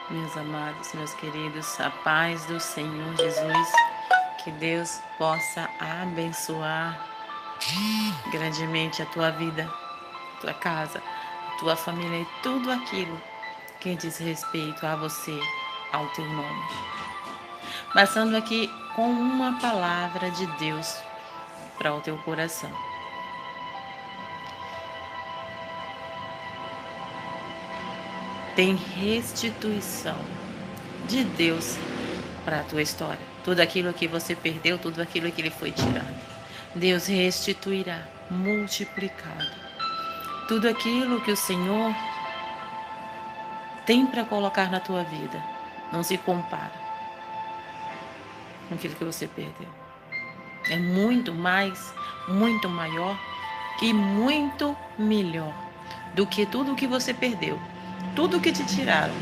Meus amados, meus queridos, a paz do Senhor Jesus, que Deus possa abençoar grandemente a tua vida, tua casa, a tua família e tudo aquilo que diz respeito a você, ao teu nome. Passando aqui com uma palavra de Deus para o teu coração. Tem restituição de Deus para a tua história. Tudo aquilo que você perdeu, tudo aquilo que lhe foi tirado, Deus restituirá, multiplicado. Tudo aquilo que o Senhor tem para colocar na tua vida, não se compara com aquilo que você perdeu. É muito mais, muito maior e muito melhor do que tudo que você perdeu, tudo que te tiraram,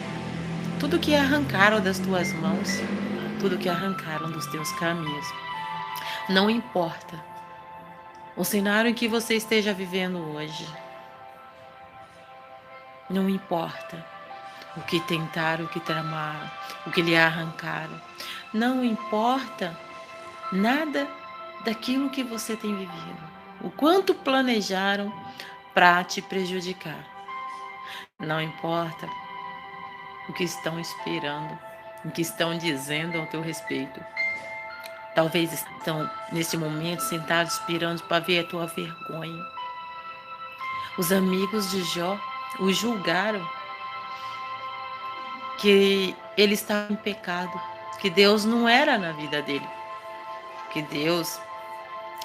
tudo que arrancaram das tuas mãos, tudo que arrancaram dos teus caminhos. Não importa o cenário em que você esteja vivendo hoje. Não importa o que tentaram, o que tramaram, o que lhe arrancaram. Não importa nada daquilo que você tem vivido. O quanto planejaram para te prejudicar. Não importa o que estão esperando, o que estão dizendo ao teu respeito. Talvez estão, nesse momento, sentados esperando para ver a tua vergonha. Os amigos de Jó o julgaram que ele estava em pecado, que Deus não era na vida dele, que Deus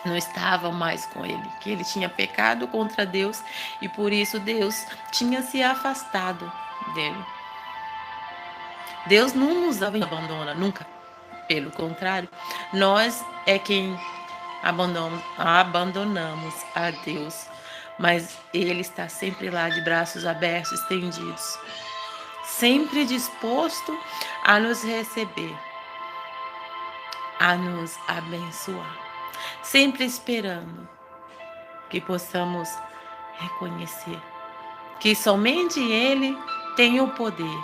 não estava mais com ele, que ele tinha pecado contra Deus e por isso Deus tinha se afastado dele. Deus não nos abandona nunca, pelo contrário, nós é quem abandonamos a Deus, mas Ele está sempre lá de braços abertos, estendidos, sempre disposto a nos receber, a nos abençoar, sempre esperando que possamos reconhecer que somente Ele tem o poder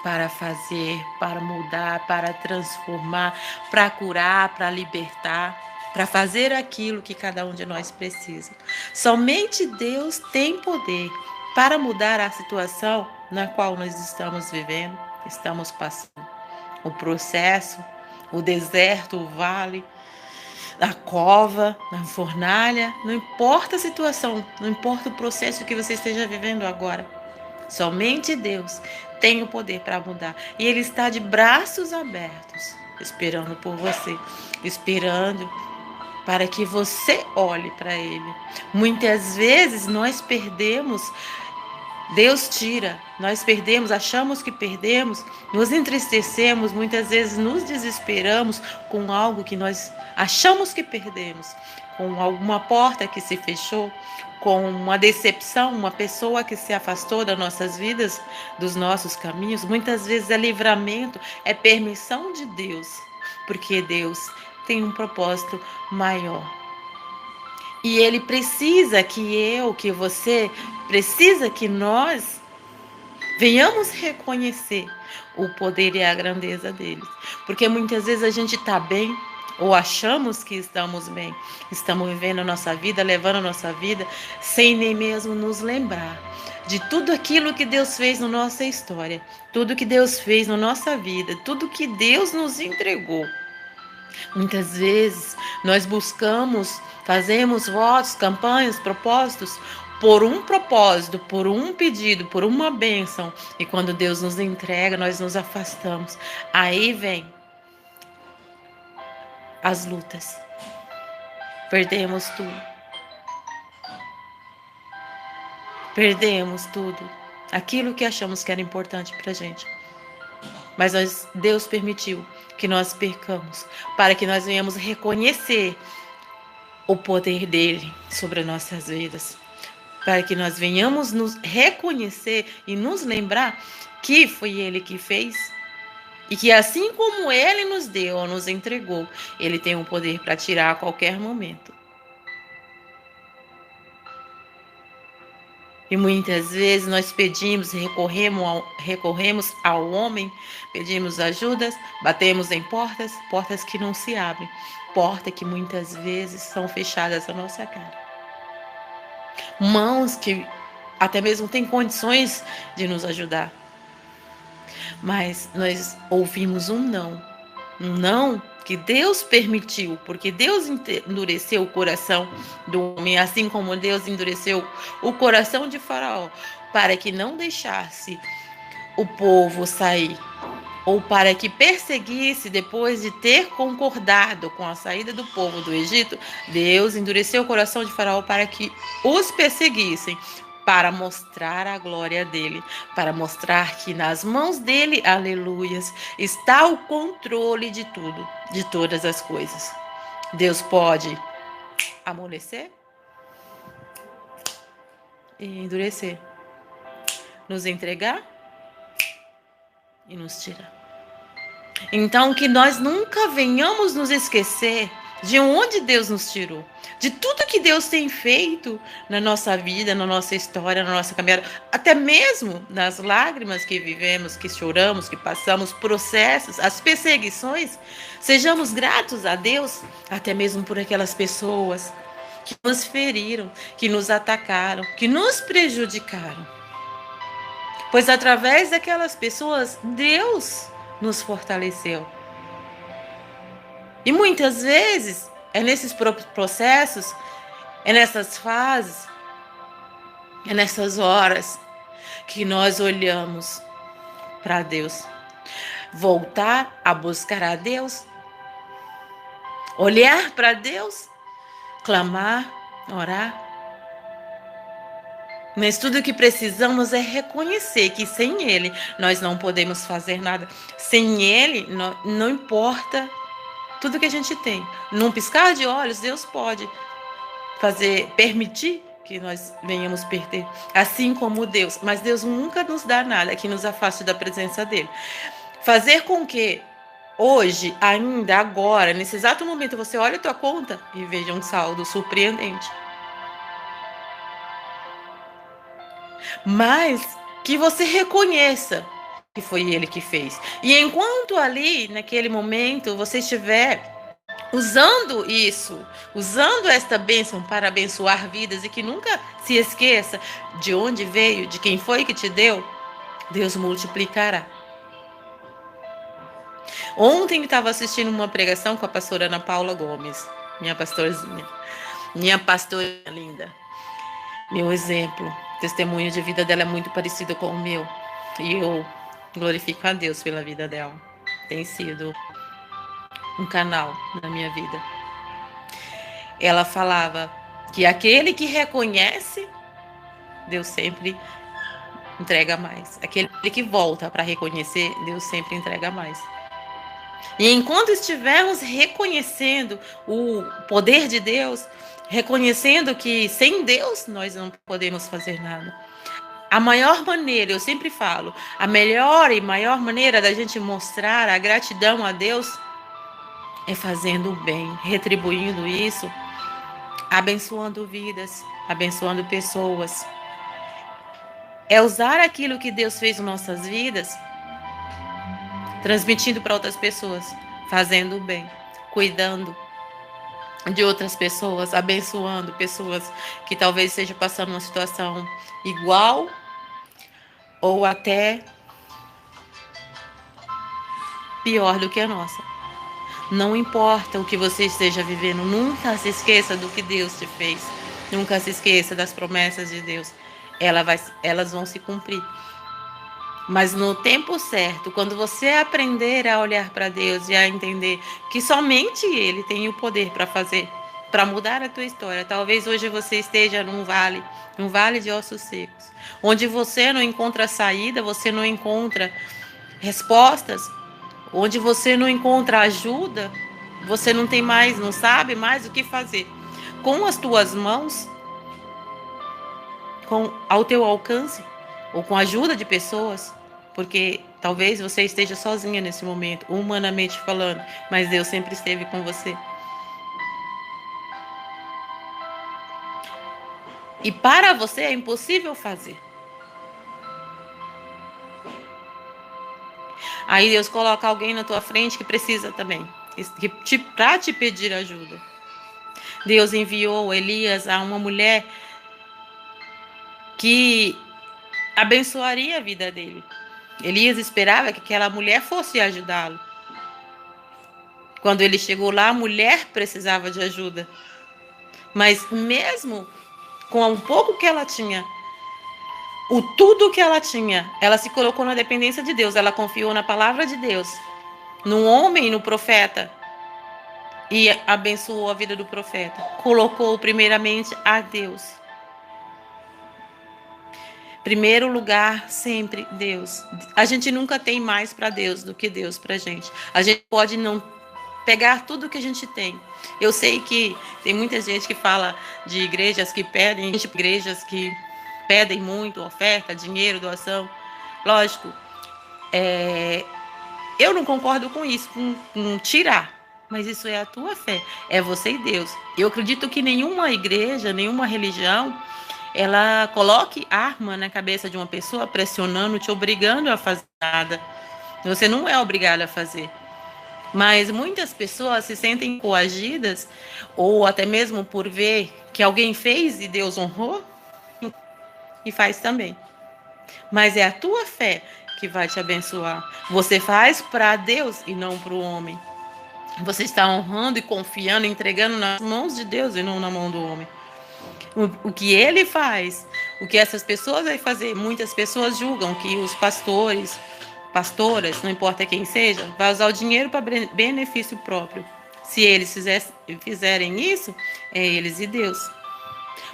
para fazer, para mudar, para transformar, para curar, para libertar, para fazer aquilo que cada um de nós precisa. Somente Deus tem poder para mudar a situação na qual nós estamos vivendo, estamos passando. O processo, o deserto, o vale, a cova, a fornalha, não importa a situação, não importa o processo que você esteja vivendo agora. Somente Deus tem o poder para mudar. E Ele está de braços abertos, esperando por você, esperando para que você olhe para Ele. Muitas vezes nós perdemos, Deus tira, nós perdemos, achamos que perdemos, nos entristecemos, muitas vezes nos desesperamos com algo que nós achamos que perdemos, com alguma porta que se fechou, com uma decepção, uma pessoa que se afastou das nossas vidas, dos nossos caminhos. Muitas vezes é livramento, é permissão de Deus, porque Deus tem um propósito maior. E Ele precisa que você, precisa que nós venhamos reconhecer o poder e a grandeza deles. Porque muitas vezes a gente está bem, ou achamos que estamos bem, estamos vivendo a nossa vida, levando a nossa vida, sem nem mesmo nos lembrar de tudo aquilo que Deus fez na nossa história, tudo que Deus fez na nossa vida, tudo que Deus nos entregou. Muitas vezes nós buscamos, fazemos votos, campanhas, propósitos por um propósito, por um pedido, por uma bênção. E quando Deus nos entrega, nós nos afastamos. Aí vem as lutas. Perdemos tudo. Perdemos tudo. Aquilo que achamos que era importante para a gente. Mas Deus permitiu que nós percamos, para que nós venhamos reconhecer o poder dele sobre nossas vidas, para que nós venhamos nos reconhecer e nos lembrar que foi ele que fez e que assim como ele nos deu ou nos entregou, ele tem o poder para tirar a qualquer momento. E muitas vezes nós pedimos, recorremos ao homem, pedimos ajudas, batemos em portas, portas que não se abrem, portas que muitas vezes são fechadas à nossa cara. Mãos que até mesmo têm condições de nos ajudar, mas nós ouvimos um não que Deus permitiu, porque Deus endureceu o coração do homem, assim como Deus endureceu o coração de Faraó, para que não deixasse o povo sair, ou para que perseguisse depois de ter concordado com a saída do povo do Egito. Deus endureceu o coração de Faraó para que os perseguissem, para mostrar a glória dele, para mostrar que nas mãos dele, aleluias, está o controle de tudo, de todas as coisas. Deus pode amolecer e endurecer, nos entregar e nos tirar. Então, que nós nunca venhamos nos esquecer de onde Deus nos tirou, de tudo que Deus tem feito na nossa vida, na nossa história, na nossa caminhada, até mesmo nas lágrimas que vivemos, que choramos, que passamos, processos, as perseguições. Sejamos gratos a Deus, até mesmo por aquelas pessoas que nos feriram, que nos atacaram, que nos prejudicaram. Pois através daquelas pessoas, Deus nos fortaleceu. E muitas vezes é nesses processos, é nessas fases, é nessas horas que nós olhamos para Deus. Voltar a buscar a Deus, olhar para Deus, clamar, orar. Mas tudo o que precisamos é reconhecer que sem Ele nós não podemos fazer nada. Sem Ele, não importa tudo que a gente tem. Num piscar de olhos, Deus pode permitir que nós venhamos perder. Assim como Deus. Mas Deus nunca nos dá nada que nos afaste da presença dEle. Fazer com que hoje, ainda agora, nesse exato momento, você olhe a tua conta e veja um saldo surpreendente. Mas que você reconheça que foi Ele que fez. E enquanto ali, naquele momento, você estiver usando isso, usando esta bênção para abençoar vidas e que nunca se esqueça de onde veio, de quem foi que te deu, Deus multiplicará. Ontem eu estava assistindo uma pregação com a pastora Ana Paula Gomes, minha pastorzinha, minha pastora linda, meu exemplo. O testemunho de vida dela é muito parecido com o meu. E eu glorifico a Deus pela vida dela. Tem sido um canal na minha vida. Ela falava que aquele que reconhece, Deus sempre entrega mais. Aquele que volta para reconhecer, Deus sempre entrega mais. E enquanto estivermos reconhecendo o poder de Deus, reconhecendo que sem Deus nós não podemos fazer nada. A maior maneira, eu sempre falo, a melhor e maior maneira da gente mostrar a gratidão a Deus é fazendo o bem, retribuindo isso, abençoando vidas, abençoando pessoas. É usar aquilo que Deus fez em nossas vidas, transmitindo para outras pessoas, fazendo o bem, cuidando de outras pessoas, abençoando pessoas que talvez estejam passando uma situação igual ou até pior do que a nossa. Não importa o que você esteja vivendo, nunca se esqueça do que Deus te fez. Nunca se esqueça das promessas de Deus. Elas vão se cumprir. Mas no tempo certo, quando você aprender a olhar para Deus e a entender que somente Ele tem o poder para fazer, para mudar a tua história. Talvez hoje você esteja num vale de ossos secos, onde você não encontra saída, você não encontra respostas, onde você não encontra ajuda, você não tem mais, não sabe mais o que fazer. Com as tuas mãos, ao teu alcance, ou com a ajuda de pessoas, porque talvez você esteja sozinha nesse momento, humanamente falando, mas Deus sempre esteve com você. E para você é impossível fazer. Aí Deus coloca alguém na tua frente que precisa também, para te pedir ajuda. Deus enviou Elias a uma mulher que abençoaria a vida dele. Elias esperava que aquela mulher fosse ajudá-lo. Quando ele chegou lá, a mulher precisava de ajuda. Mas mesmo com o pouco que ela tinha, o tudo que ela tinha, ela se colocou na dependência de Deus. Ela confiou na palavra de Deus, no homem e no profeta. E abençoou a vida do profeta. Colocou primeiramente a Deus. Primeiro lugar, sempre Deus. A gente nunca tem mais para Deus do que Deus para a gente. A gente pode não pegar tudo que a gente tem. Eu sei que tem muita gente que fala de igrejas que pedem, igrejas que pedem muito, oferta, dinheiro, doação. Lógico, eu não concordo com isso, com tirar. Mas isso é a tua fé, é você e Deus. Eu acredito que nenhuma igreja, nenhuma religião, ela coloque arma na cabeça de uma pessoa, pressionando, te obrigando a fazer nada. Você não é obrigado a fazer. Mas muitas pessoas se sentem coagidas, ou até mesmo por ver que alguém fez e Deus honrou, e faz também. Mas é a tua fé que vai te abençoar. Você faz para Deus e não para o homem. Você está honrando e confiando, entregando nas mãos de Deus e não na mão do homem. O que ele faz, o que essas pessoas vão fazer, muitas pessoas julgam que os pastores, pastoras, não importa quem seja, vai usar o dinheiro para benefício próprio. Se eles fizerem isso, é eles e Deus.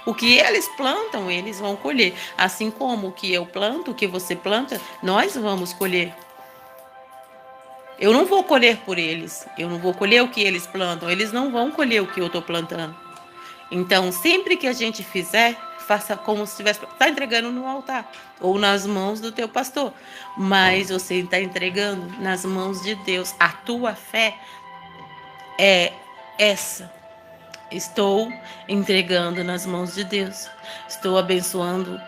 O que eles plantam, eles vão colher. Assim como o que eu planto, o que você planta, nós vamos colher. Eu não vou colher por eles. Eu não vou colher o que eles plantam. Eles não vão colher o que eu estou plantando. Então, sempre que a gente fizer, faça como se estivesse entregando no altar ou nas mãos do teu pastor. Mas você está entregando nas mãos de Deus. A tua fé é essa. Estou entregando nas mãos de Deus. Estou abençoando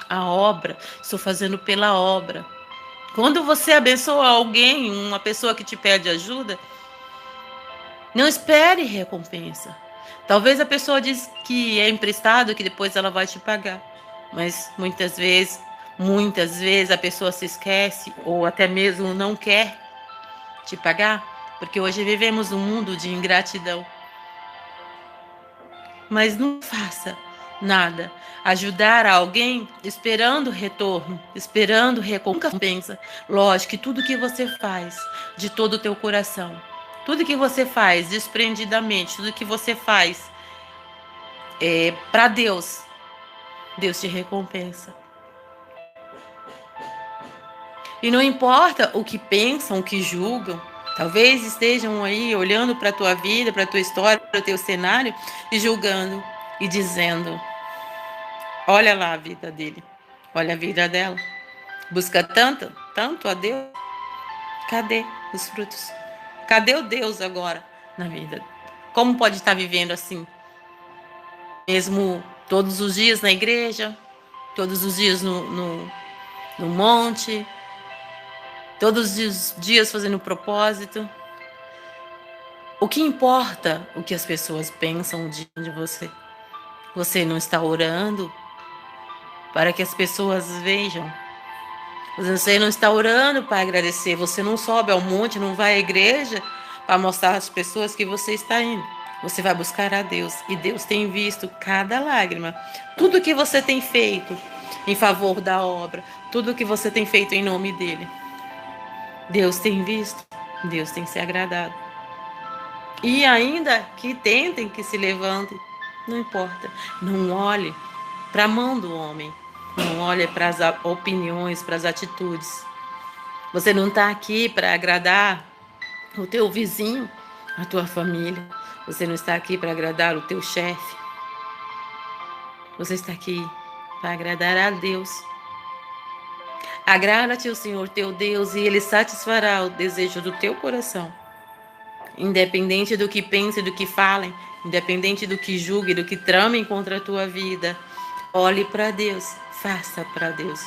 a obra. Estou fazendo pela obra. Quando você abençoa alguém, uma pessoa que te pede ajuda, não espere recompensa. Talvez a pessoa diz que é emprestado, que depois ela vai te pagar. Mas muitas vezes a pessoa se esquece ou até mesmo não quer te pagar, porque hoje vivemos um mundo de ingratidão. Mas não faça nada. Ajudar alguém esperando retorno, esperando recompensa. Lógico que tudo que você faz de todo o teu coração, tudo que você faz desprendidamente, tudo que você faz para Deus, Deus te recompensa. E não importa o que pensam, o que julgam, talvez estejam aí olhando para a tua vida, para a tua história, para o teu cenário e julgando e dizendo: olha lá a vida dele, olha a vida dela. Busca tanto a Deus. Cadê os frutos? Cadê o Deus agora na vida? Como pode estar vivendo assim? Mesmo todos os dias na igreja, todos os dias no monte, todos os dias fazendo propósito. O que importa o que as pessoas pensam de você? Você não está orando para que as pessoas vejam. Você não está orando para agradecer. Você não sobe ao monte, não vai à igreja para mostrar às pessoas que você está indo. Você vai buscar a Deus. E Deus tem visto cada lágrima. Tudo que você tem feito em favor da obra. Tudo que você tem feito em nome dele. Deus tem visto. Deus tem se agradado. E ainda que tentem, que se levantem, não importa. Não olhe para a mão do homem. Não olhe para as opiniões, para as atitudes. Você não está aqui para agradar o teu vizinho, a tua família. Você não está aqui para agradar o teu chefe. Você está aqui para agradar a Deus. Agrada-te o Senhor teu Deus e Ele satisfará o desejo do teu coração. Independente do que pensem, do que falem, Independente do que julgue, do que tramem contra a tua vida, olhe para Deus, faça para Deus.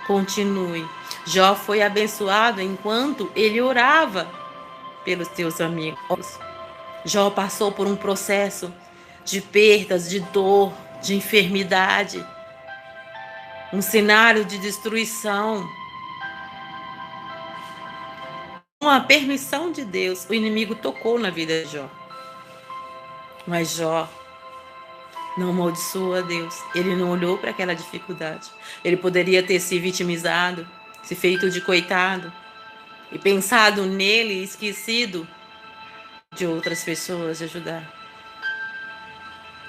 Continue. Jó foi abençoado enquanto ele orava pelos seus amigos. Jó passou por um processo de perdas, de dor, de enfermidade, um cenário de destruição. Com a permissão de Deus, o inimigo tocou na vida de Jó. Mas Jó não amaldiçoou a Deus. Ele não olhou para aquela dificuldade. Ele poderia ter se vitimizado, se feito de coitado e pensado nele e esquecido de outras pessoas de ajudar.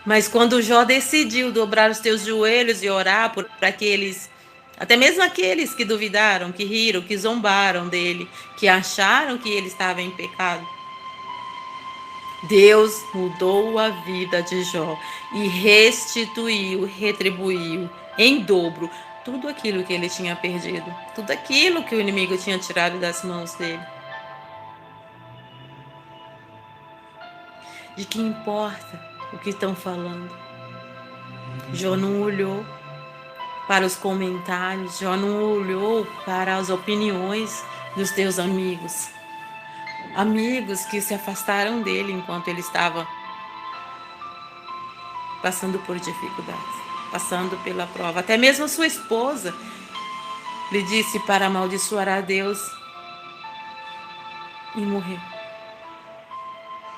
Mas quando Jó decidiu dobrar os teus joelhos e orar para aqueles, até mesmo aqueles que duvidaram, que riram, que zombaram dele, que acharam que ele estava em pecado, Deus mudou a vida de Jó e restituiu, retribuiu em dobro tudo aquilo que ele tinha perdido, tudo aquilo que o inimigo tinha tirado das mãos dele. De que importa o que estão falando? Jó não olhou para os comentários, Jó não olhou para as opiniões dos teus amigos. Amigos que se afastaram dele enquanto ele estava passando por dificuldades, passando pela prova. Até mesmo sua esposa lhe disse para amaldiçoar a Deus e morrer.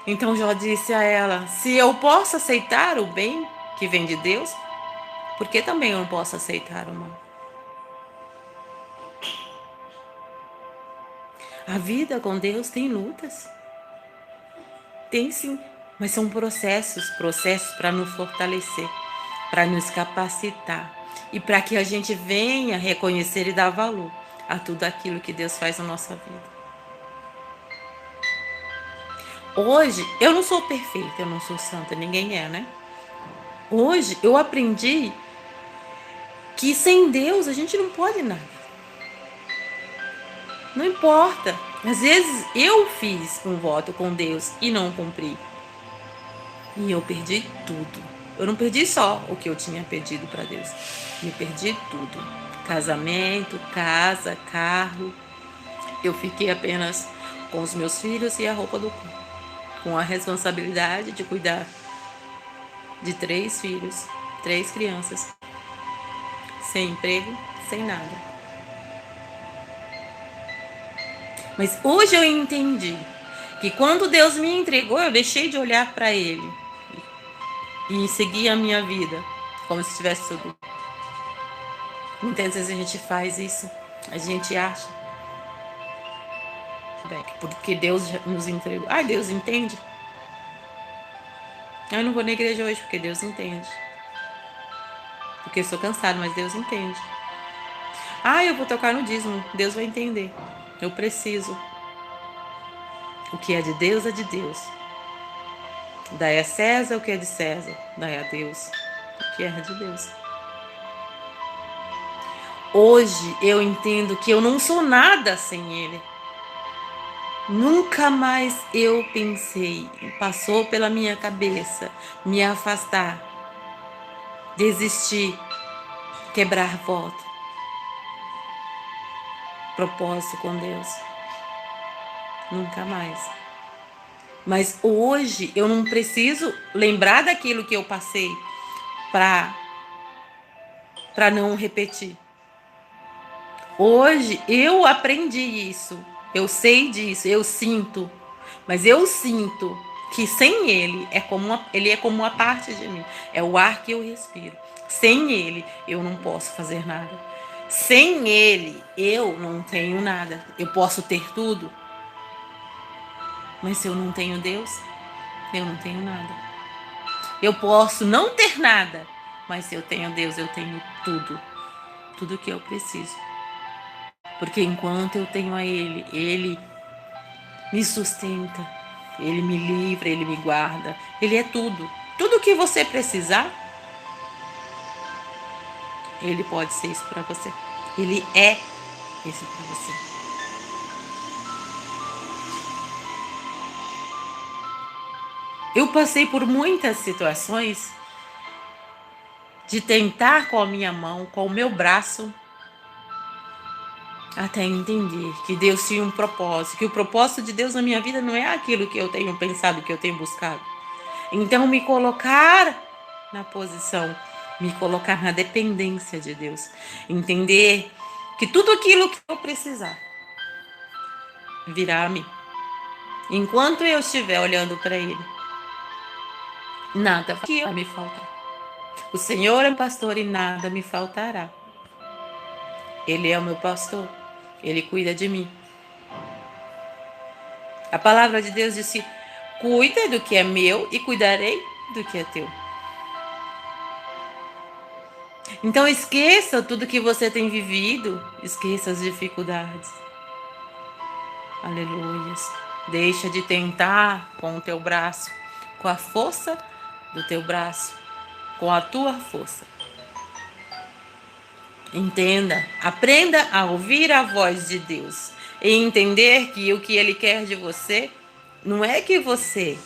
Então Jó disse a ela: se eu posso aceitar o bem que vem de Deus, por que também eu não posso aceitar o mal? A vida com Deus tem lutas. Tem sim, mas são processos para nos fortalecer, para nos capacitar e para que a gente venha reconhecer e dar valor a tudo aquilo que Deus faz na nossa vida. Hoje, eu não sou perfeita, eu não sou santa, ninguém é, né? Hoje, eu aprendi que sem Deus a gente não pode nada. Não importa. Às vezes eu fiz um voto com Deus e não cumpri. E eu perdi tudo. Eu não perdi só o que eu tinha pedido para Deus. Eu perdi tudo. Casamento, casa, carro. Eu fiquei apenas com os meus filhos e a roupa do corpo. Com a responsabilidade de cuidar de 3 filhos, 3 crianças. Sem emprego, sem nada. Mas hoje eu entendi que quando Deus me entregou, eu deixei de olhar para Ele e segui a minha vida como se tivesse tudo. Muitas vezes a gente faz isso, a gente acha porque Deus nos entregou. Ah, Deus entende? Eu não vou na igreja hoje porque Deus entende. Porque eu sou cansado, mas Deus entende. Ah, eu vou tocar no dízimo, Deus vai entender. Eu preciso. O que é de Deus é de Deus. Dai a César o que é de César. Dai a Deus o que é de Deus. Hoje eu entendo que eu não sou nada sem Ele. Nunca mais eu pensei, passou pela minha cabeça, me afastar, desistir, quebrar voto, propósito com Deus. Nunca mais. Mas hoje eu não preciso lembrar daquilo que eu passei para não repetir. Hoje eu aprendi isso, eu sei disso, eu sinto, mas eu sinto que sem ele ele é como uma parte de mim, é o ar que eu respiro. Sem ele eu não posso fazer nada. Sem ele eu não tenho nada. Eu posso ter tudo, mas se eu não tenho Deus, eu não tenho nada. Eu posso não ter nada, mas se eu tenho Deus, eu tenho tudo. Tudo que eu preciso. Porque enquanto eu tenho a Ele, Ele me sustenta, Ele me livra, Ele me guarda. Ele é tudo. Tudo que você precisar, Ele pode ser isso para você. Ele é isso para você. Eu passei por muitas situações de tentar com a minha mão, com o meu braço, até entender que Deus tinha um propósito, que o propósito de Deus na minha vida não é aquilo que eu tenho pensado, que eu tenho buscado. Então, me colocar na posição, me colocar na dependência de Deus, entender que tudo aquilo que eu precisar virá a mim. Enquanto eu estiver olhando para Ele, nada vai me faltar. O Senhor é o pastor e nada me faltará. Ele é o meu pastor, Ele cuida de mim. A palavra de Deus disse: cuida do que é meu e cuidarei do que é teu. Então esqueça tudo que você tem vivido, esqueça as dificuldades. Aleluias. Deixa de tentar com o teu braço, com a força do teu braço, com a tua força. Entenda, aprenda a ouvir a voz de Deus e entender que o que Ele quer de você não é que você,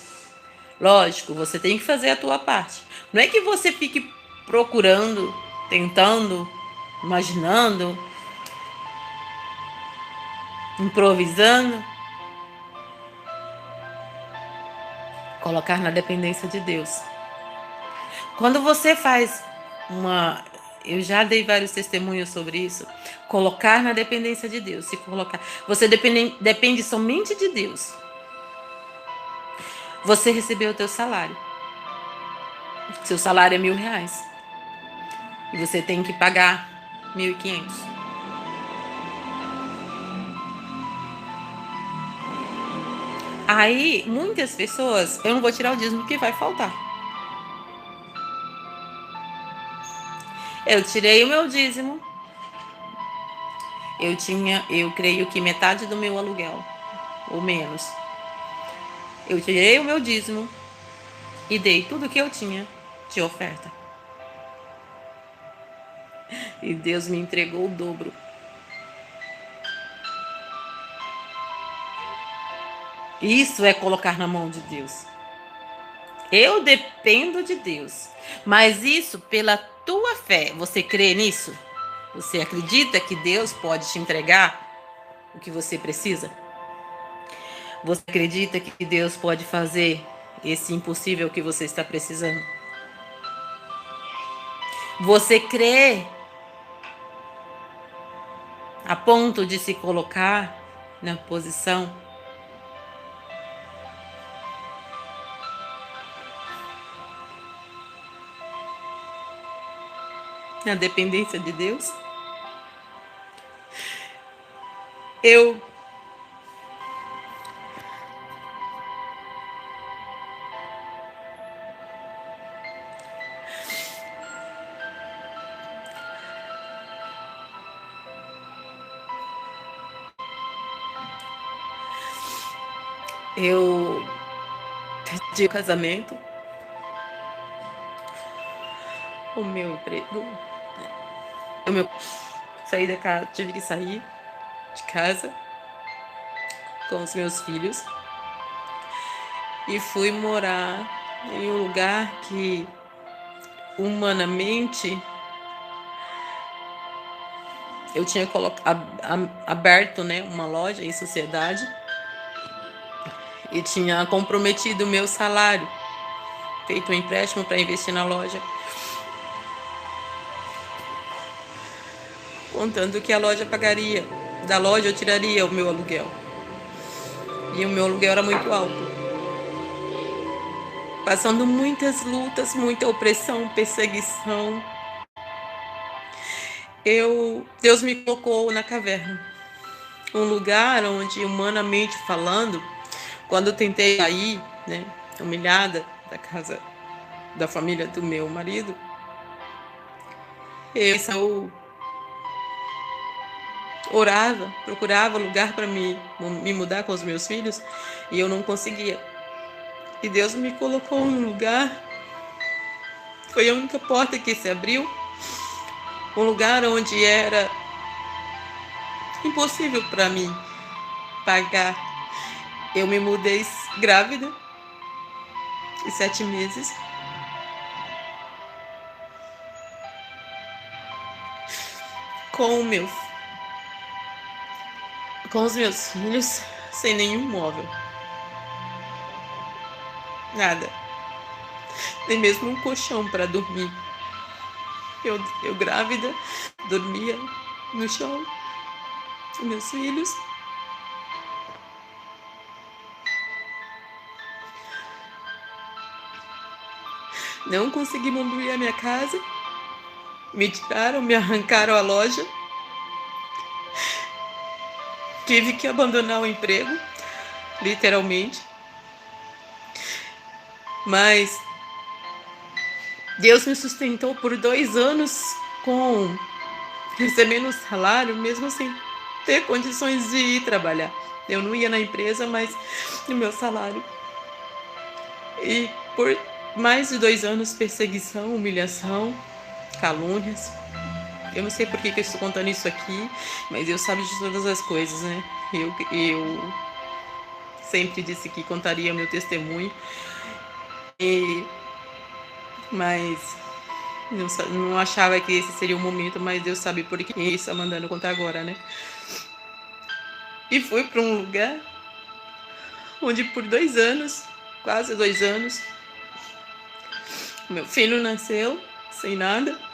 lógico, você tem que fazer a tua parte. Não é que você fique procurando, tentando, imaginando, improvisando. Colocar na dependência de Deus. Quando você faz uma... Eu já dei vários testemunhos sobre isso. Colocar na dependência de Deus. Se colocar, você depende somente de Deus. Você recebeu o teu salário. Seu salário é R$1.000. E você tem que pagar 1.500. Aí, muitas pessoas... Eu não vou tirar o dízimo porque vai faltar. Eu tirei o meu dízimo. Eu creio que metade do meu aluguel, ou menos. Eu tirei o meu dízimo e dei tudo que eu tinha de oferta. E Deus me entregou o dobro. Isso é colocar na mão de Deus. Eu dependo de Deus. Mas isso pela tua fé. Você crê nisso? Você acredita que Deus pode te entregar o que você precisa? Você acredita que Deus pode fazer esse impossível que você está precisando? Você crê a ponto de se colocar na posição na dependência de Deus? Eu perdi o casamento, o meu emprego, saí da casa, tive que sair de casa com os meus filhos e fui morar em um lugar que humanamente eu tinha aberto, né, uma loja em sociedade e tinha comprometido o meu salário, feito um empréstimo para investir na loja, contando que a loja pagaria. Da loja eu tiraria o meu aluguel. E o meu aluguel era muito alto. Passando muitas lutas, muita opressão, perseguição. Deus me colocou na caverna. Um lugar onde, humanamente falando, quando eu tentei sair, né, humilhada da casa da família do meu marido, eu orava, procurava lugar para me mudar com os meus filhos e eu não conseguia. E Deus me colocou em um lugar, foi a única porta que se abriu, um lugar onde era impossível para mim pagar. Eu me mudei grávida e 7 meses. Com os meus filhos, sem nenhum móvel. Nada. Nem mesmo um colchão para dormir. Eu grávida, dormia no chão. Meus filhos. Não consegui manter a minha casa. Me tiraram, me arrancaram a loja. Tive que abandonar o emprego, literalmente. Mas Deus me sustentou por 2 anos recebendo salário, mesmo sem ter condições de ir trabalhar. Eu não ia na empresa, mas no meu salário. E por mais de 2 anos, perseguição, humilhação, calúnias. Eu não sei por que eu estou contando isso aqui, mas Deus sabe de todas as coisas, né? Eu sempre disse que contaria meu testemunho, mas não achava que esse seria o momento, mas Deus sabe por que Ele está mandando contar agora, né? E fui para um lugar onde por 2 anos, quase 2 anos, meu filho nasceu sem nada.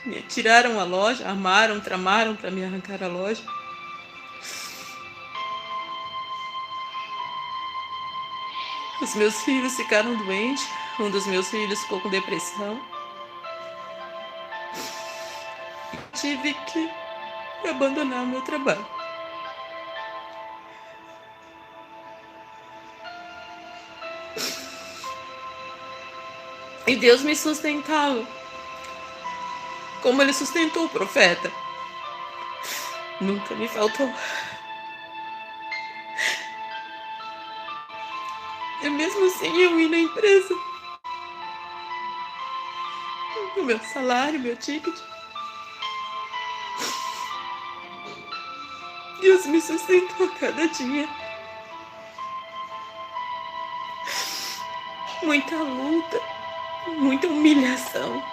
Me tiraram a loja, armaram, tramaram para me arrancar a loja. Os meus filhos ficaram doentes. Um dos meus filhos ficou com depressão. Tive que abandonar o meu trabalho. E Deus me sustentava, como Ele sustentou o profeta. Nunca me faltou. E mesmo assim eu ia na empresa. O meu salário, meu ticket. Deus me sustentou cada dia. Muita luta, muita humilhação.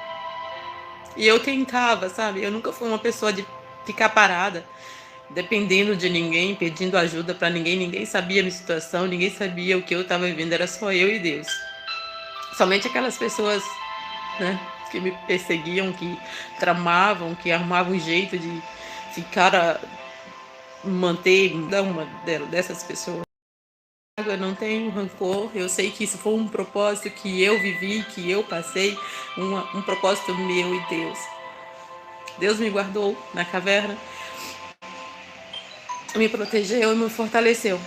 E eu tentava, sabe? Eu nunca fui uma pessoa de ficar parada, dependendo de ninguém, pedindo ajuda para ninguém. Ninguém sabia a minha situação, ninguém sabia o que eu estava vivendo, era só eu e Deus. Somente aquelas pessoas, né, que me perseguiam, que tramavam, que arrumavam um jeito de ficar manter uma dessas pessoas. Eu não tenho rancor, eu sei que isso foi um propósito que eu vivi, que eu passei, um propósito meu e Deus. Deus me guardou na caverna, me protegeu e me fortaleceu.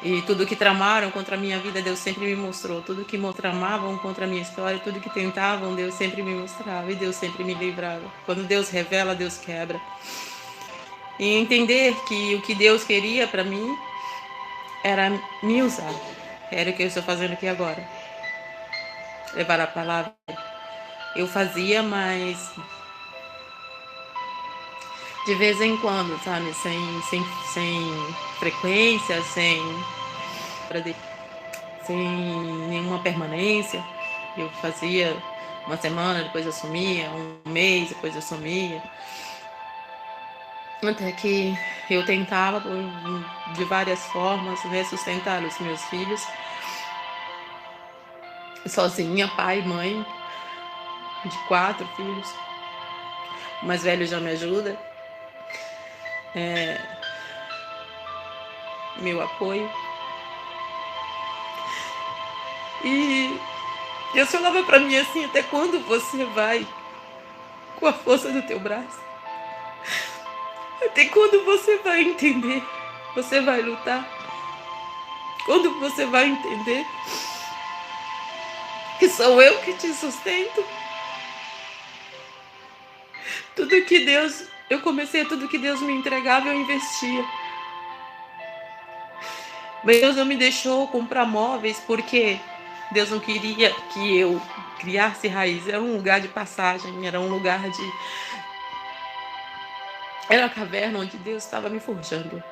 E tudo que tramaram contra a minha vida, Deus sempre me mostrou. Tudo que tramavam contra a minha história, tudo que tentavam, Deus sempre me mostrava. E Deus sempre me livrava. Quando Deus revela, Deus quebra. E entender que o que Deus queria para mim era me usar. Era o que eu estou fazendo aqui agora. Levar a palavra. Eu fazia, mas de vez em quando, sabe? Sem frequência, sem nenhuma permanência. Eu fazia uma semana, depois eu sumia, um mês, depois eu sumia. Até que eu tentava, de várias formas, sustentar os meus filhos. Sozinha, pai, mãe, de 4 filhos. O mais velho já me ajuda. Meu apoio. E Deus falava para mim assim: até quando você vai com a força do teu braço? Até quando você vai entender? Você vai lutar? Quando você vai entender que sou eu que te sustento? Tudo que Deus me entregava, eu investia. Mas Deus não me deixou comprar móveis porque Deus não queria que eu criasse raiz. Era um lugar de passagem, era um lugar de... Era uma caverna onde Deus estava me forjando.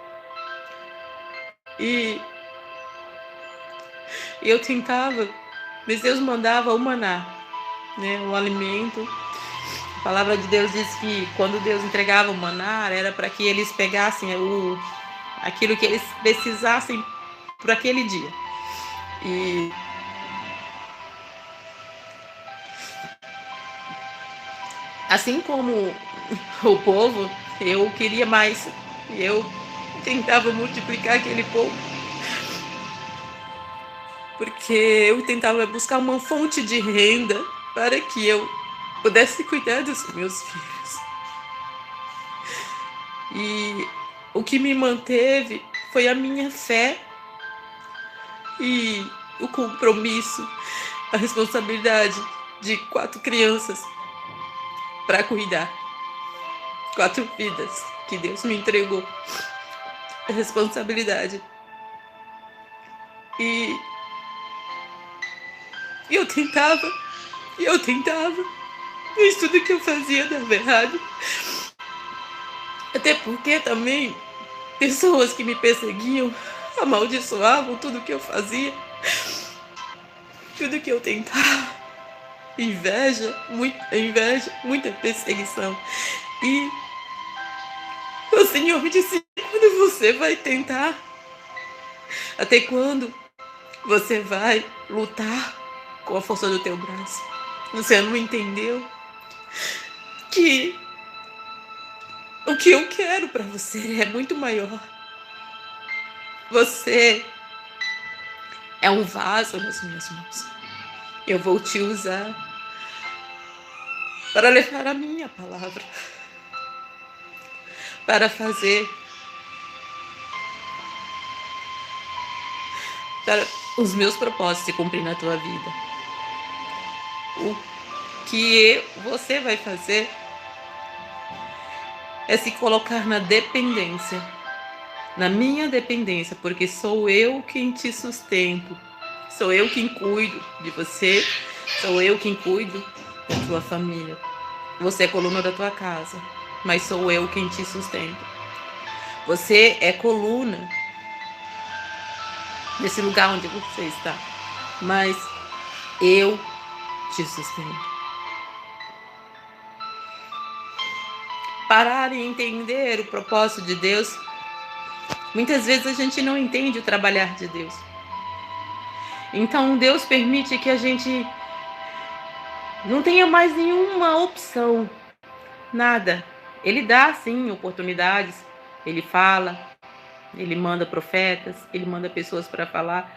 E eu tentava, mas Deus mandava o maná, né, o alimento. A palavra de Deus diz que quando Deus entregava o maná, era para que eles pegassem aquilo que eles precisassem por aquele dia. E assim como o povo, eu queria mais. Eu tentava multiplicar aquele pouco, porque eu tentava buscar uma fonte de renda para que eu pudesse cuidar dos meus filhos. E o que me manteve foi a minha fé e o compromisso, a responsabilidade de 4 crianças para cuidar. 4 vidas que Deus me entregou. A responsabilidade. E eu tentava, mas tudo que eu fazia dava errado. Até porque também pessoas que me perseguiam amaldiçoavam tudo que eu fazia, tudo que eu tentava. Inveja, muita perseguição. E o Senhor me disse: quando você vai tentar? Até quando você vai lutar com a força do teu braço? Você não entendeu que o que eu quero para você é muito maior. Você é um vaso nas minhas mãos. Eu vou te usar para levar a minha palavra, para fazer, para os meus propósitos se cumprir na tua vida. O que você vai fazer é se colocar na dependência, na minha dependência, porque sou eu quem te sustento, sou eu quem cuido de você, sou eu quem cuido da tua família. Você é coluna da tua casa, mas sou eu quem te sustento. Você é coluna desse lugar onde você está, mas eu te sustento. Parar e entender o propósito de Deus. Muitas vezes a gente não entende o trabalhar de Deus. Então Deus permite que a gente não tenha mais nenhuma opção, nada. Ele dá sim oportunidades, ele fala, ele manda profetas, ele manda pessoas para falar.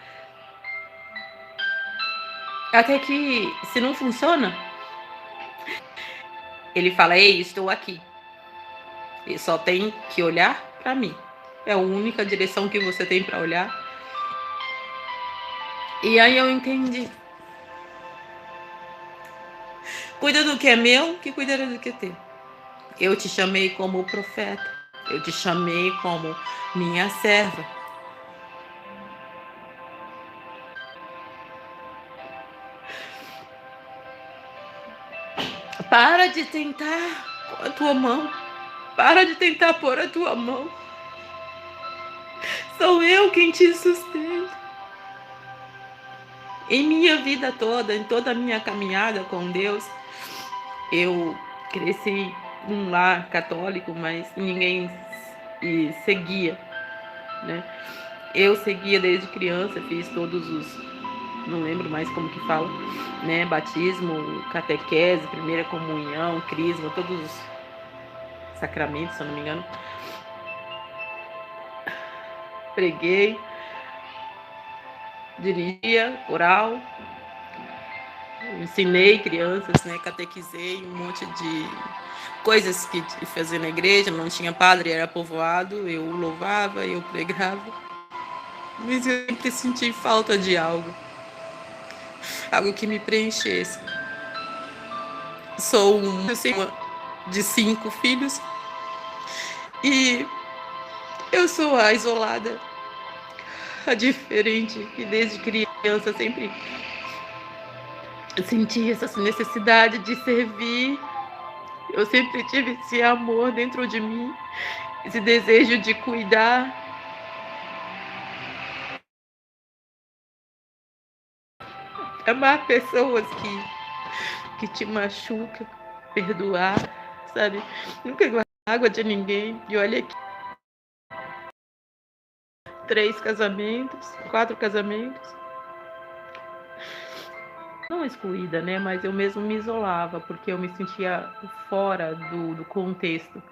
Até que, se não funciona, ele fala: ei, estou aqui. Ele só tem que olhar para mim. É a única direção que você tem para olhar. E aí eu entendi. Cuida do que é meu, que cuidará do que é teu. Eu te chamei como profeta. Eu te chamei como minha serva. Para de tentar com a tua mão. Para de tentar pôr a tua mão. Sou eu quem te sustento. Em minha vida toda, em toda a minha caminhada com Deus, eu cresci num lar católico, mas ninguém seguia, né? Eu seguia desde criança, fiz todos os, não lembro mais como que fala, né? Batismo, catequese, primeira comunhão, crisma, todos os sacramentos, se eu não me engano. Preguei, dirigia coral, ensinei crianças, né? Catequizei um monte de coisas que fazer na igreja, não tinha padre, era povoado, eu louvava, eu pregava. Mas eu sempre senti falta de algo que me preenchesse. Sou uma de 5 filhos e eu sou a isolada, a diferente, que desde criança sempre senti essa necessidade de servir. Eu sempre tive esse amor dentro de mim, esse desejo de cuidar. Amar pessoas que te machucam, perdoar, sabe? Nunca guardar água de ninguém. E olha aqui, 3 casamentos, 4 casamentos. Não excluída, né? Mas eu mesmo me isolava, porque eu me sentia fora do contexto.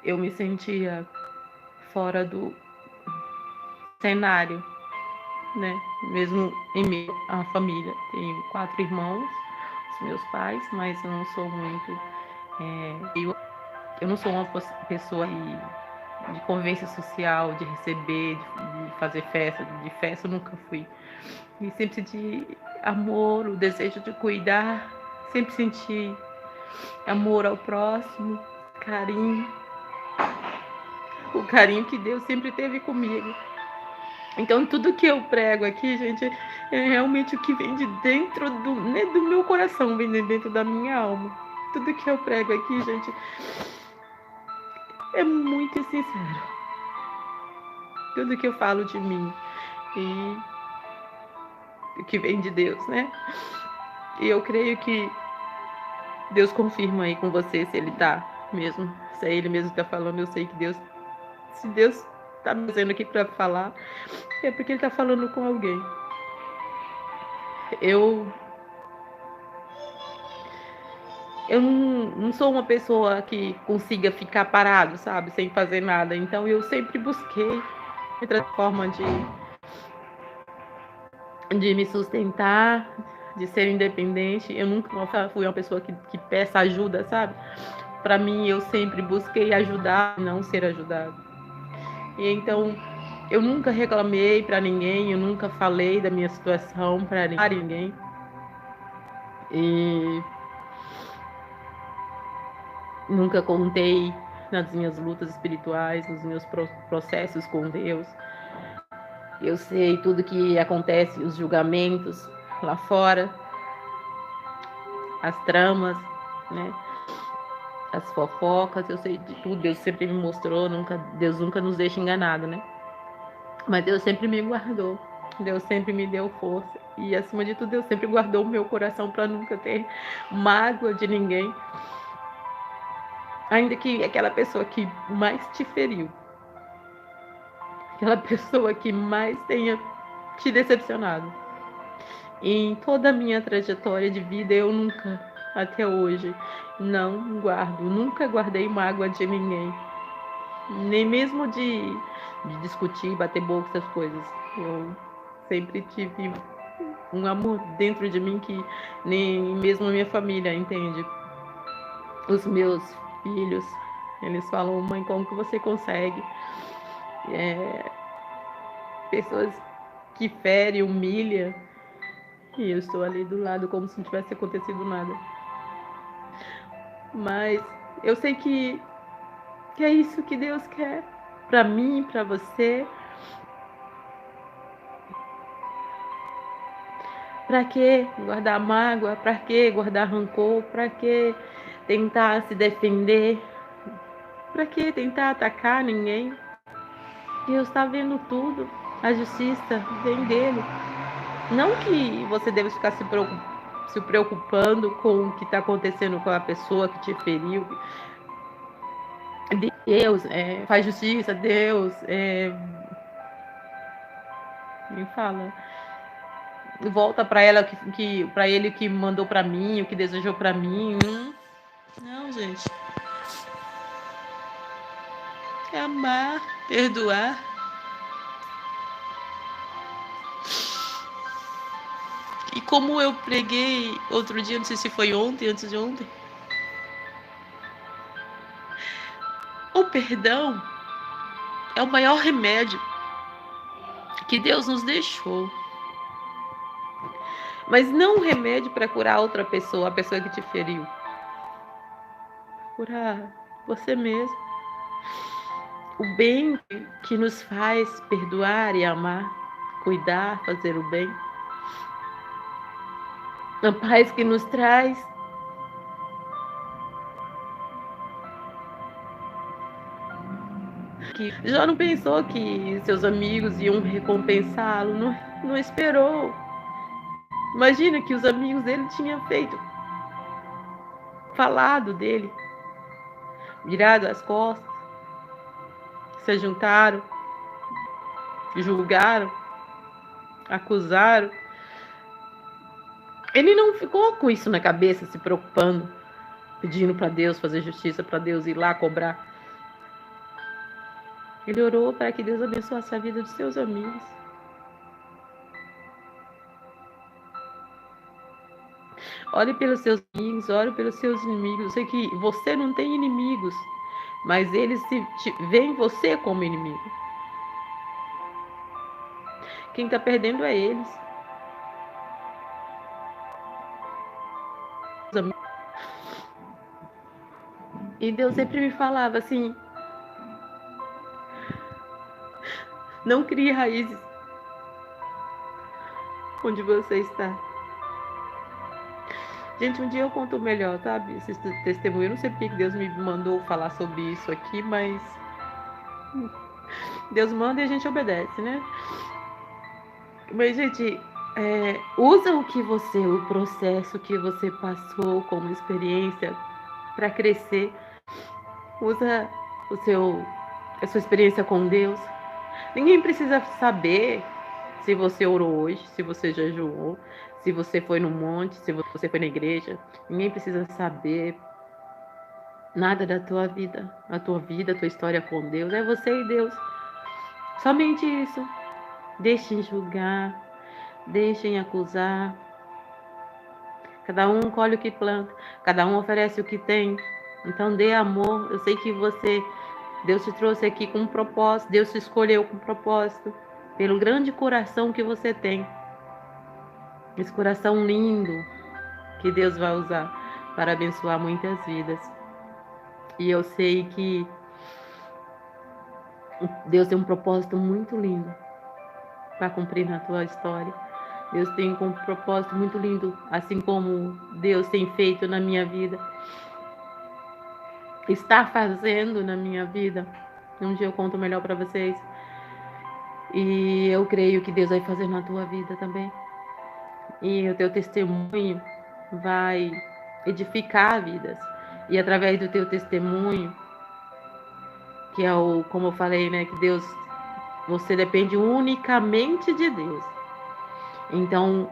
Eu me sentia fora do cenário, né? Mesmo em meio à família. Tenho 4 irmãos, os meus pais, mas eu não sou muito... eu não sou uma pessoa de convivência social, de receber, de fazer festa. De festa eu nunca fui. E sempre senti amor, o desejo de cuidar. Sempre senti amor ao próximo, carinho. O carinho que Deus sempre teve comigo. Então, tudo que eu prego aqui, gente, é realmente o que vem de dentro do meu coração, vem de dentro da minha alma. Tudo que eu prego aqui, gente, é muito sincero. Tudo que eu falo de mim e o que vem de Deus, né? E eu creio que Deus confirma aí com você se ele tá mesmo, se é ele mesmo que tá falando. Eu sei que Deus, se Deus tá me dizendo aqui para falar, é porque ele tá falando com alguém. Eu não sou uma pessoa que consiga ficar parado, sabe, sem fazer nada. Então eu sempre busquei outra forma de me sustentar, de ser independente. Eu nunca fui uma pessoa que peça ajuda, sabe? Para mim, eu sempre busquei ajudar, não ser ajudado. E então, eu nunca reclamei para ninguém, eu nunca falei da minha situação para ninguém. E nunca contei nas minhas lutas espirituais, nos meus processos com Deus. Eu sei tudo que acontece, os julgamentos lá fora, as tramas, né? As fofocas, eu sei de tudo. Deus sempre me mostrou, Deus nunca nos deixa enganado, né? Mas Deus sempre me guardou. Deus sempre me deu força. E acima de tudo, Deus sempre guardou o meu coração para nunca ter mágoa de ninguém. Ainda que aquela pessoa que mais te feriu, aquela pessoa que mais tenha te decepcionado. Em toda a minha trajetória de vida, eu nunca, até hoje, nunca guardei mágoa de ninguém. Nem mesmo de discutir, bater boca, essas coisas. Eu sempre tive um amor dentro de mim que nem mesmo a minha família entende. Os meus filhos, eles falam: mãe, como que você consegue? Pessoas que ferem, humilham, e eu estou ali do lado como se não tivesse acontecido nada. Mas eu sei que é isso que Deus quer para mim, para você. Para que guardar mágoa? Para que guardar rancor? Para que tentar se defender? Para que tentar atacar ninguém? Deus está vendo tudo. A justiça vem dele. Não que você deve ficar se preocupando com o que está acontecendo com a pessoa que te feriu. Deus faz justiça. Deus me fala. Volta para ela para ele que mandou para mim, o que desejou para mim. Não, gente. É amar, perdoar. E como eu preguei outro dia, não sei se foi ontem, antes de ontem, o perdão é o maior remédio que Deus nos deixou. Mas não um remédio para curar outra pessoa, a pessoa que te feriu. Curar você mesmo. O bem que nos faz perdoar e amar, cuidar, fazer o bem. A paz que nos traz. Que já não pensou que seus amigos iam recompensá-lo, não esperou Imagina que os amigos dele tinham falado dele, virado as costas, se juntaram, julgaram, acusaram. Ele não ficou com isso na cabeça, se preocupando, pedindo para Deus fazer justiça, para Deus ir lá cobrar. Ele orou para que Deus abençoasse a vida dos seus amigos. Ore pelos seus amigos, ore pelos seus inimigos. Eu sei que você não tem inimigos, mas eles veem você como inimigo. Quem está perdendo é eles. E Deus sempre me falava assim: não crie raízes onde você está. Gente, um dia eu conto melhor, sabe? Esse testemunho. Eu não sei porque Deus me mandou falar sobre isso aqui, mas Deus manda e a gente obedece, né? Mas, gente, usa o processo que você passou como experiência para crescer. Usa a sua experiência com Deus. Ninguém precisa saber se você orou hoje, se você jejuou, se você foi no monte, se você foi na igreja. Ninguém precisa saber nada da tua vida, a tua história com Deus. É você e Deus. Somente isso. Deixem julgar, deixem acusar. Cada um colhe o que planta, cada um oferece o que tem. Então dê amor. Eu sei que Deus te trouxe aqui com um propósito, Deus te escolheu com um propósito, pelo grande coração que você tem. Esse coração lindo que Deus vai usar para abençoar muitas vidas. E eu sei que Deus tem um propósito muito lindo para cumprir na tua história. Deus tem um propósito muito lindo, assim como Deus tem feito na minha vida, está fazendo na minha vida. Um dia eu conto melhor para vocês. E eu creio que Deus vai fazer na tua vida também. E o teu testemunho vai edificar vidas. E através do teu testemunho, que é como eu falei, né, que Deus, você depende unicamente de Deus. Então,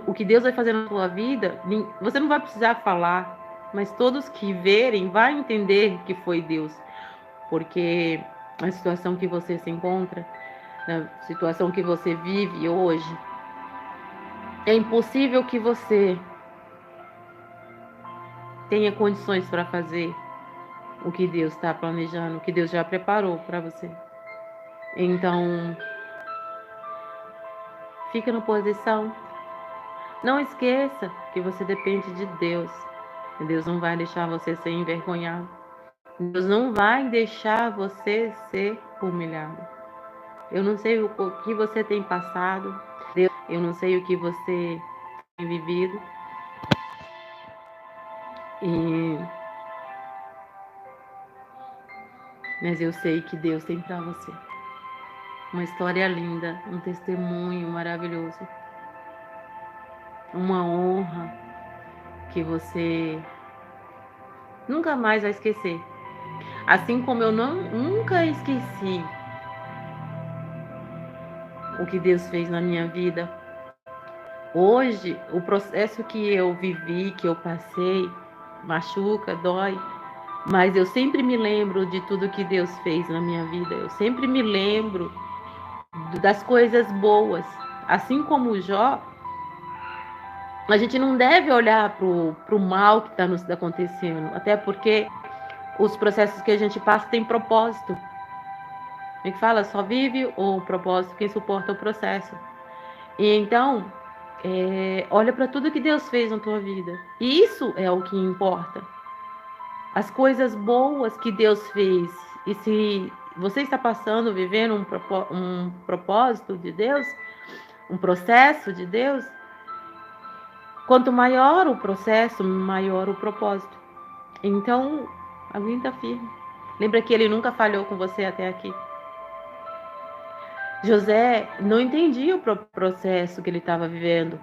o que Deus vai fazer na tua vida, você não vai precisar falar, mas todos que verem vão entender que foi Deus. Porque a situação que você se encontra, na situação que você vive hoje, é impossível que você tenha condições para fazer o que Deus está planejando, o que Deus já preparou para você. Então, fica na posição. Não esqueça que você depende de Deus. Deus não vai deixar você ser envergonhado. Deus não vai deixar você ser humilhado. Eu não sei o que você tem passado. Eu não sei o que você tem vivido. Mas eu sei que Deus tem para você uma história linda, um testemunho maravilhoso, uma honra que você nunca mais vai esquecer. Assim como eu nunca esqueci o que Deus fez na minha vida. Hoje, o processo que eu vivi, que eu passei, machuca, dói, mas eu sempre me lembro de tudo que Deus fez na minha vida. Eu sempre me lembro das coisas boas. Assim como o Jó, a gente não deve olhar para o mal que está nos acontecendo, até porque os processos que a gente passa têm propósito. A gente fala, só vive o propósito quem suporta o processo. E então, olha para tudo que Deus fez na tua vida. E isso é o que importa. As coisas boas que Deus fez. E se você está passando, vivendo um propósito de Deus, um processo de Deus, quanto maior o processo, maior o propósito. Então, aguenta firme. Lembra que ele nunca falhou com você até aqui. José não entendia o processo que ele estava vivendo.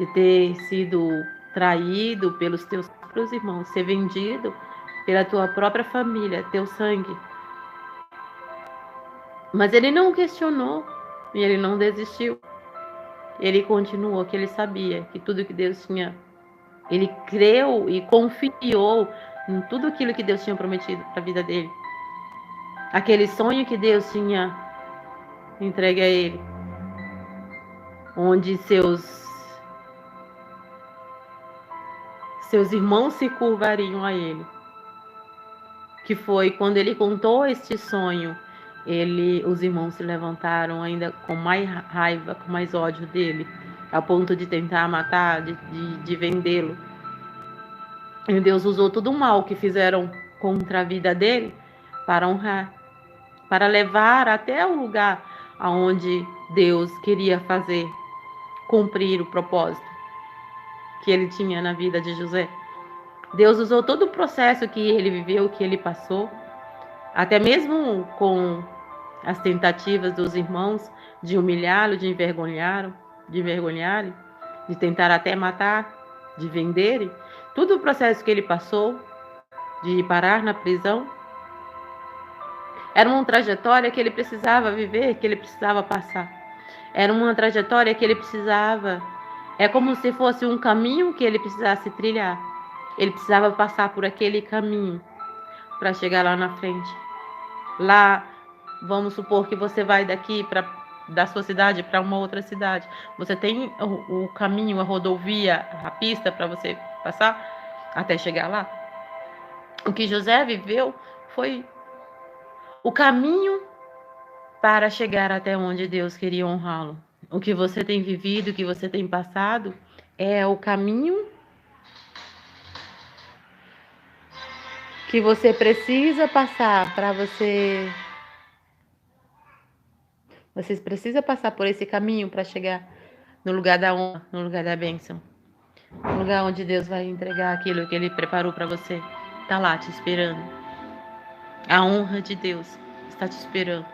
de ter sido traído pelos teus próprios irmãos, ser vendido pela tua própria família, teu sangue. Mas ele não questionou e ele não desistiu. Ele continuou, que ele sabia que tudo que Deus tinha, ele creu e confiou em tudo aquilo que Deus tinha prometido para a vida dele. Aquele sonho que Deus tinha entregue a ele, onde seus irmãos se curvariam a ele. Que foi quando ele contou este sonho, os irmãos se levantaram ainda com mais raiva, com mais ódio dele, a ponto de tentar matar, de vendê-lo. E Deus usou todo o mal que fizeram contra a vida dele para honrar, para levar até o lugar aonde Deus queria fazer cumprir o propósito que ele tinha na vida de José. Deus usou todo o processo que ele viveu, que ele passou, até mesmo com as tentativas dos irmãos de humilhá-lo, de envergonhá-lo, de tentar até matar, de venderem. Todo o processo que ele passou, de parar na prisão, era uma trajetória que ele precisava viver, que ele precisava passar. Era uma trajetória que ele precisava, é como se fosse um caminho que ele precisasse trilhar. Ele precisava passar por aquele caminho para chegar lá na frente. Lá, vamos supor que você vai daqui da sua cidade para uma outra cidade. Você tem o caminho, a rodovia, a pista para você passar até chegar lá. O que José viveu foi o caminho para chegar até onde Deus queria honrá-lo. O que você tem vivido, o que você tem passado, é o caminho que você precisa passar para você. Você precisa passar por esse caminho para chegar no lugar da honra, no lugar da bênção. No lugar onde Deus vai entregar aquilo que Ele preparou para você. Está lá te esperando. A honra de Deus está te esperando.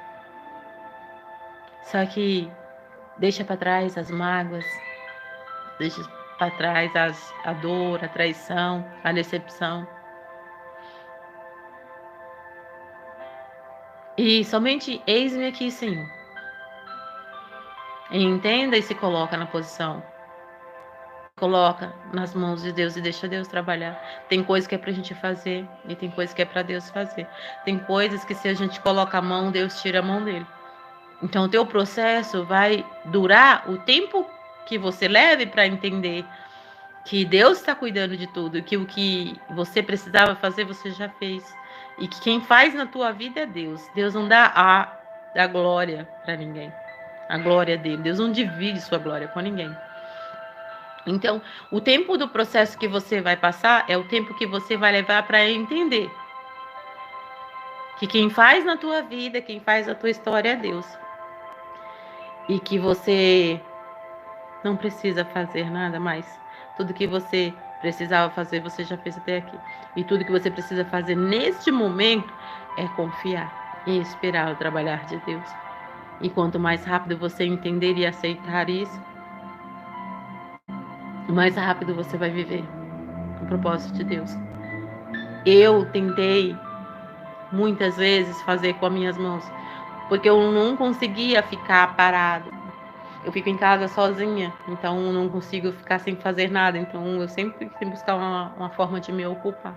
Só que deixa para trás as mágoas, deixa para trás a dor, a traição, a decepção. E somente eis-me aqui, Senhor. Entenda e se coloca na posição. Coloca nas mãos de Deus e deixa Deus trabalhar. Tem coisa que é pra gente fazer e tem coisa que é pra Deus fazer. Tem coisas que se a gente coloca a mão, Deus tira a mão dele. Então o teu processo vai durar o tempo que você leve para entender que Deus está cuidando de tudo, que o que você precisava fazer, você já fez. E que quem faz na tua vida é Deus. Deus não dá a glória para ninguém. A glória dele. Deus não divide sua glória com ninguém. Então, o tempo do processo que você vai passar é o tempo que você vai levar para entender que quem faz na tua vida, quem faz a tua história é Deus. E que você não precisa fazer nada mais. Tudo que você precisava fazer, você já fez até aqui. E tudo que você precisa fazer neste momento é confiar e esperar o trabalhar de Deus. E quanto mais rápido você entender e aceitar isso, mais rápido você vai viver o propósito de Deus. Eu tentei muitas vezes fazer com as minhas mãos, porque eu não conseguia ficar parado. Eu fico em casa sozinha, então eu não consigo ficar sem fazer nada. Então eu sempre tenho que buscar uma forma de me ocupar.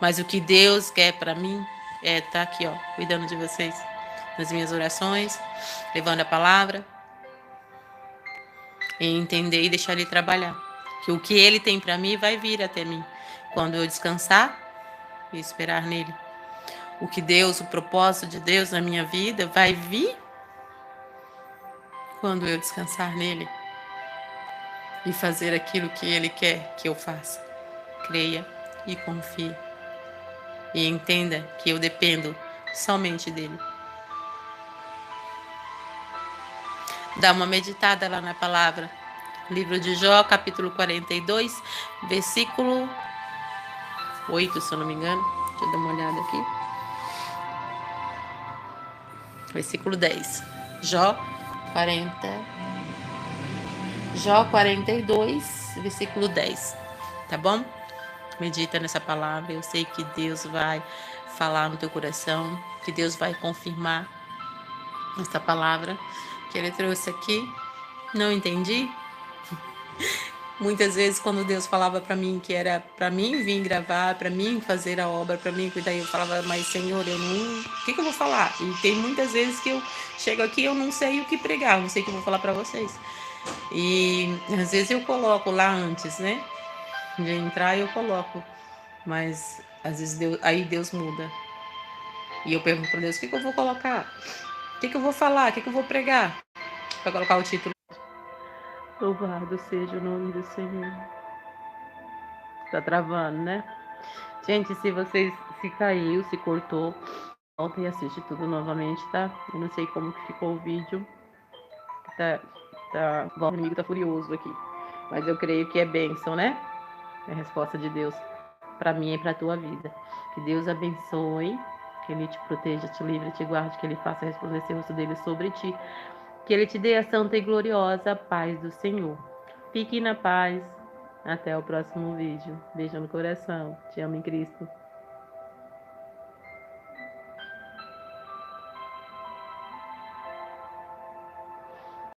Mas o que Deus quer para mim é estar aqui, ó, cuidando de vocês, nas minhas orações, levando a palavra, e entender e deixar Ele trabalhar. Que o que Ele tem para mim vai vir até mim quando eu descansar e esperar nele. O que Deus, o propósito de Deus na minha vida vai vir quando eu descansar nele e fazer aquilo que Ele quer que eu faça. Creia e confie. E entenda que eu dependo somente dele. Dá uma meditada lá na palavra. Livro de Jó, capítulo 42, versículo 8, se eu não me engano. Deixa eu dar uma olhada aqui. Versículo 10. Jó 40, Jó 42, versículo 10, tá bom? Medita nessa palavra, eu sei que Deus vai falar no teu coração, que Deus vai confirmar essa palavra que Ele trouxe aqui. Não entendi? Muitas vezes quando Deus falava para mim que era para mim vir gravar, para mim fazer a obra, para mim cuidar, eu falava, mas Senhor, eu não, o que eu vou falar? E tem muitas vezes que eu chego aqui e eu não sei o que pregar, não sei o que eu vou falar para vocês. E às vezes eu coloco lá antes, né? De entrar eu coloco, mas às vezes Deus muda. E eu pergunto para Deus, o que eu vou colocar? O que eu vou falar? O que eu vou pregar? Para colocar o título. Louvado seja o nome do Senhor. Tá travando, né? Gente, se vocês se caiu, se cortou, volta e assiste tudo novamente, tá? Eu não sei como que ficou o vídeo. O inimigo tá furioso aqui. Mas eu creio que é bênção, né? É a resposta de Deus para mim e para tua vida. Que Deus abençoe, que Ele te proteja, te livre, te guarde, que Ele faça resplandecer o rosto dele sobre ti. Que Ele te dê a santa e gloriosa paz do Senhor. Fique na paz. Até o próximo vídeo. Beijo no coração. Te amo em Cristo.